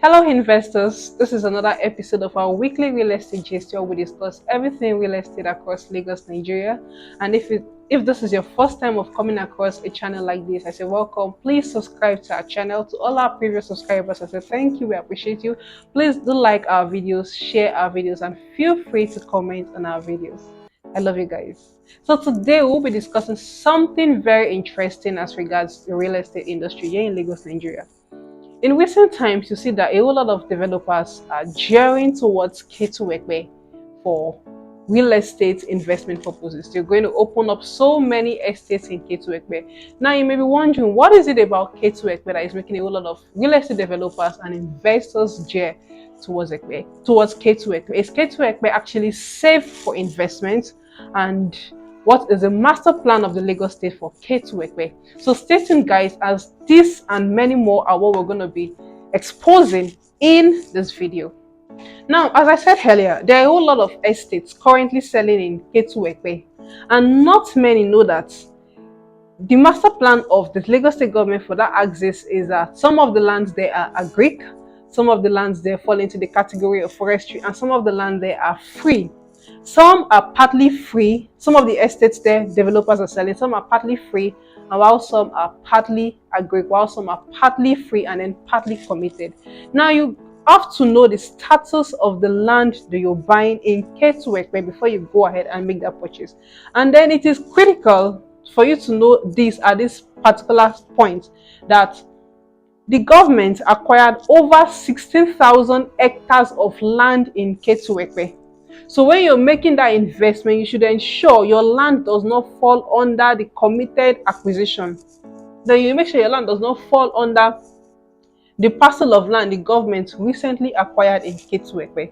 Hello investors, this is another episode of our weekly real estate gist where we discuss everything real estate across Lagos, Nigeria. And if this is your first time of coming across a channel like this, I say welcome. Please subscribe to our channel. To all our previous subscribers, I say thank you, we appreciate you. Please do like our videos, share our videos, and feel free to comment on our videos. I love you guys. So today we'll be discussing something very interesting as regards the real estate industry here in Lagos, Nigeria. In recent times, you see that a whole lot of developers are gearing towards Ketu Epe for real estate investment purposes. They're going to open up so many estates in Ketu Epe. Now, you may be wondering, what is it about Ketu Epe that is making a whole lot of real estate developers and investors gear towards Ketu Epe? Is Ketu Epe actually safe for investment? And what is the master plan of the Lagos State for Ketu Epe? So stay tuned, guys, as this and many more are what we're going to be exposing in this video. Now, as I said earlier, there are a whole lot of estates currently selling in Ketu Epe, and not many know that the master plan of the Lagos State government for that axis is that some of the lands there are agric, some of the lands there fall into the category of forestry, and some of the land there are free. Some are partly free. Some of the estates there developers are selling, some are partly free, and while some are partly agric, while some are partly free and then partly committed. Now you have to know the status of the land that you're buying in Ketu Epe before you go ahead and make that purchase. And then it is critical for you to know this at this particular point, that the government acquired over 16,000 hectares of land in Ketu Epe. So when you're making that investment, you should ensure your land does not fall under the committed acquisition. Then you make sure your land does not fall under the parcel of land the government recently acquired in Ketu Epe.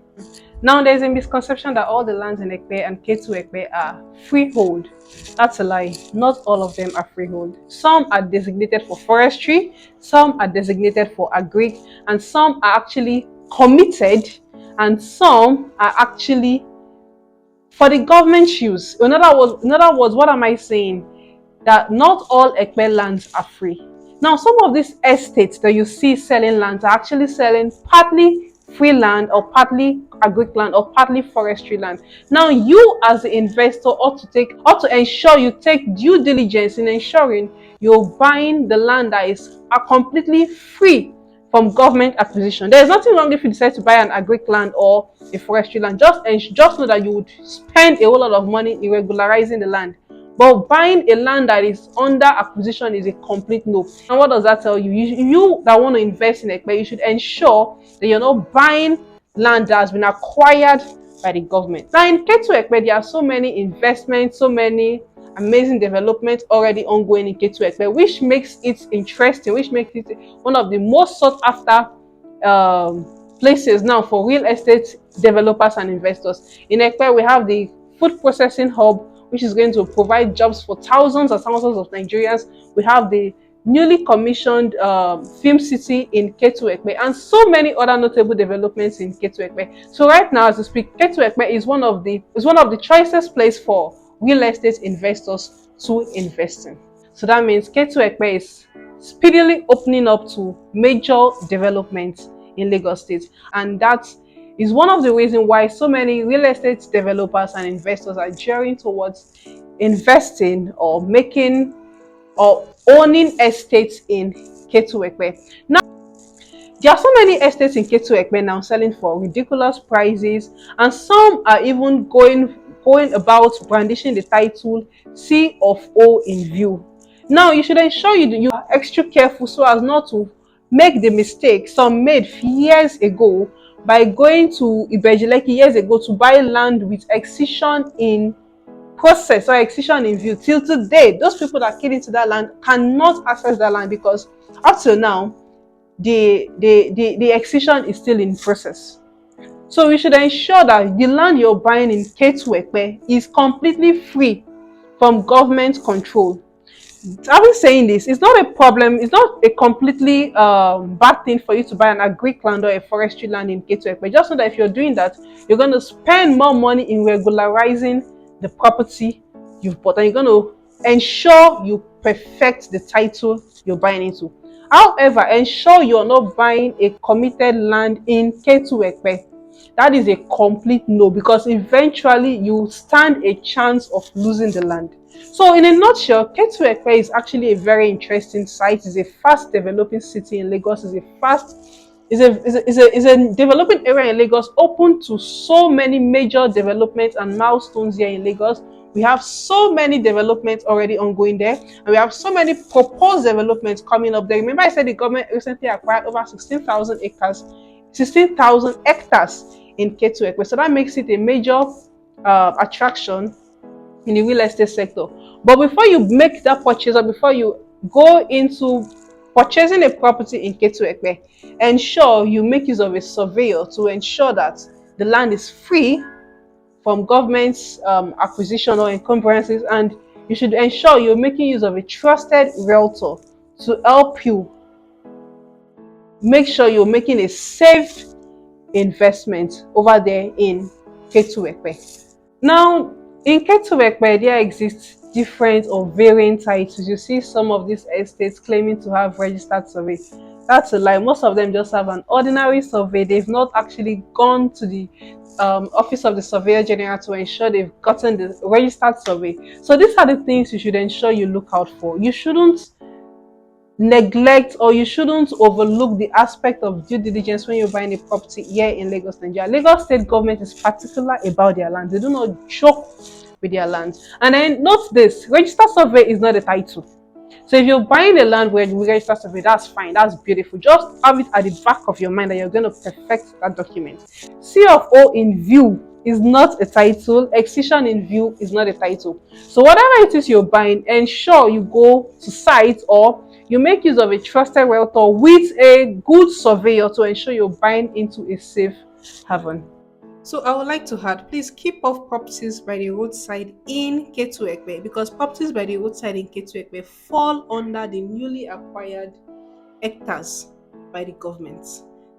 Now, there's a misconception that all the lands in Epe and Ketu Epe are freehold. That's a lie. Not all of them are freehold. Some are designated for forestry, some are designated for agric, and some are actually committed, and some are actually for the government use. In other words, what am I saying? That not all Epe lands are free. Now, some of these estates that you see selling lands are actually selling partly free land or partly agric land or partly forestry land. Now, you as the investor ought to ensure you take due diligence in ensuring you're buying the land that is completely free from government acquisition. There is nothing wrong if you decide to buy an agric land or a forestry land. Just know that you would spend a whole lot of money in regularizing the land. But buying a land that is under acquisition is a complete no. And what does that tell you? You that want to invest in Epe, you should ensure that you're not buying land that has been acquired by the government. Now in Ketu Epe, there are so many investments, so many amazing developments already ongoing in Ketu Epe, which makes it interesting, which makes it one of the most sought after places now for real estate developers and investors. In Epe, we have the food processing hub, which is going to provide jobs for thousands and thousands of Nigerians. We have the newly commissioned film city in Ketu Epe, and so many other notable developments in Ketu Epe. So right now, as we speak, Ketu Epe is one of the choicest place for real estate investors to invest in. So that means Ketu Epe is speedily opening up to major developments in Lagos State, and that is one of the reasons why so many real estate developers and investors are gearing towards investing or making or owning estates in Ketu Epe. Now, there are so many estates in Ketu Epe now selling for ridiculous prices, and some are even going about brandishing the title C of O in view. Now, you should ensure you are extra careful so as not to make the mistake some made years ago by going to Ibeju Lekki years ago to buy land with excision in process or excision in view. Till today, those people that keyed into that land cannot access that land because up till now, the excision is still in process. So we should ensure that the land you're buying in Ketu Epe is completely free from government control. Having saying this, it's not a problem, it's not a completely bad thing for you to buy an agric land or a forestry land in Ketu Epe. Just know that if you're doing that, you're going to spend more money in regularizing the property you've bought, and you're going to ensure you perfect the title you're buying into. However, ensure you're not buying a committed land in Ketu Epe. That is a complete no, because eventually you stand a chance of losing the land. So in a nutshell, Ketu Epe is actually a very interesting site. It's a fast developing city in Lagos. It's a developing area in Lagos, open to so many major developments and milestones here in Lagos. We have so many developments already ongoing there, and we have so many proposed developments coming up there. Remember, I said the government recently acquired over 16,000 acres, 16,000 hectares in Ketu Epe. So that makes it a major attraction in the real estate sector. But before you make that purchase, or before you go into purchasing a property in Ketu Epe, ensure you make use of a surveyor to ensure that the land is free from government's acquisition or encumbrances, and you should ensure you're making use of a trusted realtor to help you make sure you're making a safe investment over there in Ketu Epe. Now, in Ketu Epe, there exists different or varying titles. You see some of these estates claiming to have registered survey. That's a lie. Most of them just have an ordinary survey. They've not actually gone to the office of the surveyor general to ensure they've gotten the registered survey. So these are the things you should ensure you look out for. You shouldn't neglect, or you shouldn't overlook the aspect of due diligence when you're buying a property here in Lagos, Nigeria. Lagos state government is particular about their land. They do not joke with their land. And then note this: registered survey is not a title. So if you're buying a land where we register survey, that's fine, that's beautiful. Just have it at the back of your mind that you're going to perfect that document. C of O in view is not a title. Excision in view is not a title. So whatever it is you're buying, ensure you go to site, or you make use of a trusted realtor with a good surveyor to ensure you're buying into a safe haven. So I would like to add, please keep off properties by the roadside in Ketu Epe, because properties by the roadside in Ketu Epe fall under the newly acquired hectares by the government.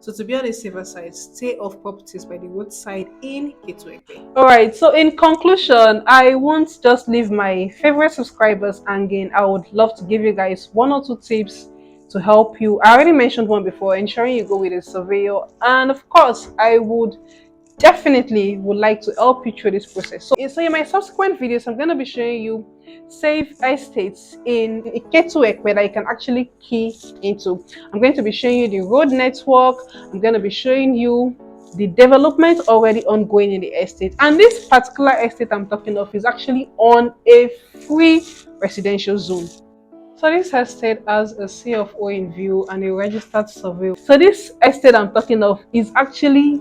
So to be on the safer side, stay off properties by the roadside in Ketu Epe. Alright, so in conclusion, I won't just leave my favorite subscribers hanging. I would love to give you guys one or two tips to help you. I already mentioned one before, ensuring you go with a surveyor, and of course I would definitely would like to help you through this process. So in my subsequent videos, I'm going to be showing you safe estates in Ketu Epe that you can actually key into. I'm going to be showing you the road network. I'm going to be showing you the development already ongoing in the estate. And this particular estate I'm talking of is actually on a free residential zone. So this estate has a C of O in view and a registered survey. So this estate I'm talking of is actually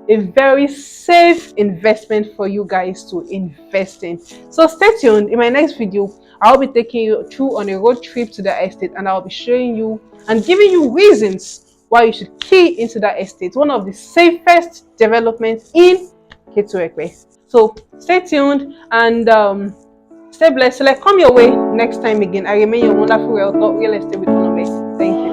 a very safe investment for you guys to invest in. So stay tuned. In my next video, I'll be taking you through on a road trip to the estate, and I'll be showing you and giving you reasons why you should key into that estate, one of the safest developments in Ketu Epe. So stay tuned and stay blessed. So come your way next time again. I remain your wonderful realtor, real estate with honor. Thank you.